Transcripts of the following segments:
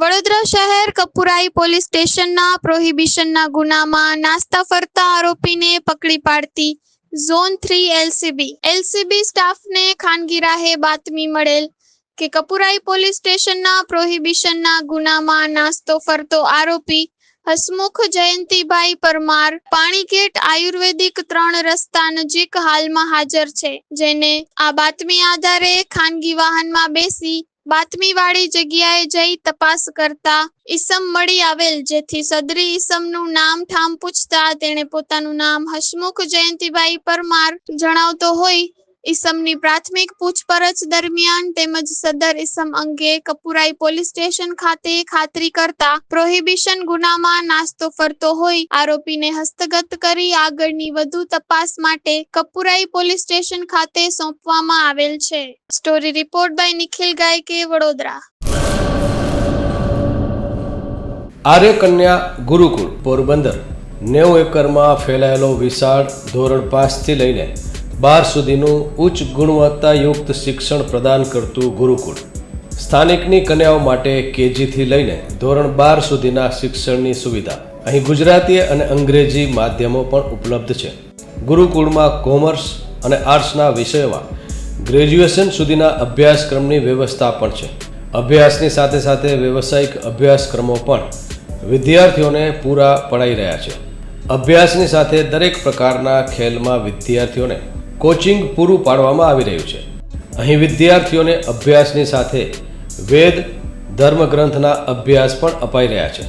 વડોદરા શહેર કપુરાઈ પોલીસ સ્ટેશનના પ્રોહિબિશનના ગુનામાં નાસ્તા ફરતા આરોપીને પકડી પાડતી ઝોન 3 એલસીબી સ્ટાફને ખાનગી રાહે બાતમી મળેલ કે કપુરાઈ પોલીસ સ્ટેશનના પ્રોહિબિશનના ગુનામાં નાસ્તો ફરતો આરોપી હસમુખ જયંતિભાઈ પરમાર પાણીગેટ આયુર્વેદિક 3 રસ્તા નજીક હાલમાં હાજર છે, જેને આ બાતમી આધારે ખાનગી વાહનમાં બેસી બાતમીવાળી જગ્યાએ જઈ તપાસ કરતા ઈસમ મળી આવેલ, જેથી સદરી ઈસમનું નામ ઠામ પૂછતા તેણે પોતાનું નામ હસમુખ જયંતિભાઈ પરમાર જણાવતો હોય ઈસમની પ્રાથમિક પૂછપરછ દરમિયાન તેમજ સદર ઈસમ અંગે કપુરાઈ પોલીસ સ્ટેશન ખાતે ખાતરી કરતા પ્રોહિબિશન ગુનામાં નાસ્તો ફરતો હોય આરોપીને હસ્તગત કરી આગળની વધુ તપાસ માટે કપુરાઈ પોલીસ સ્ટેશન ખાતે સોંપવામાં આવેલ છે. Story report by Nikhil ગાયકે, Vadodara. આર્ય કન્યા ગુરુકુળ પોરબંદર 90 એકરમાં ફેલાયેલો વિશાળ ધોરણ 5 થી લઈને 12 સુધીનું ઉચ્ચ ગુણવત્તાયુક્ત શિક્ષણ પ્રદાન કરતું ગુરુકુળ સ્થાનિકની કન્યાઓ માટે કેજીથી લઈને ધોરણ 12 સુધીના શિક્ષણની સુવિધા. અહીં ગુજરાતી અને અંગ્રેજી માધ્યમો પણ ઉપલબ્ધ છે. ગુરુકુળમાં કોમર્સ અને આર્ટ્સના વિષયોમાં ગ્રેજ્યુએશન સુધીના અભ્યાસક્રમની વ્યવસ્થા પણ છે. અભ્યાસની સાથે સાથે વ્યવસાયિક અભ્યાસક્રમો પણ વિદ્યાર્થીઓને પૂરા પડાઈ રહ્યા છે. અભ્યાસની સાથે દરેક પ્રકારના ખેલમાં વિદ્યાર્થીઓને કોચિંગ પૂરું પાડવામાં આવી રહ્યું છે. અહીં વિદ્યાર્થીઓને અભ્યાસની સાથે વેદ ધર્મગ્રંથના અભ્યાસ પણ અપાઈ રહ્યા છે,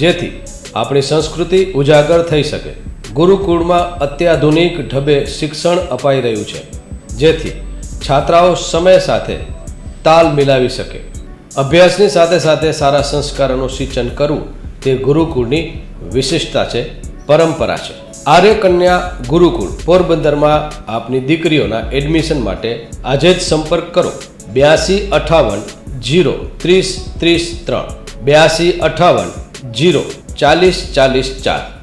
જેથી આપણી સંસ્કૃતિ ઉજાગર થઈ શકે. ગુરુકુળમાં અત્યાધુનિક ઢબે શિક્ષણ અપાઈ રહ્યું છે, જેથી છાત્રાઓ સમય સાથે તાલ મિલાવી શકે. અભ્યાસની સાથે સાથે સારા સંસ્કારોનું સિંચન કરવું તે ગુરુકુળની વિશિષ્ટતા છે, પરંપરા છે. આર્ય કન્યા ગુરુકુળ પોરબંદરમાં આપની દીકરીઓના એડમિશન માટે આજે જ સંપર્ક કરો 8258 0 30 30 3 8258 0 40 40 4.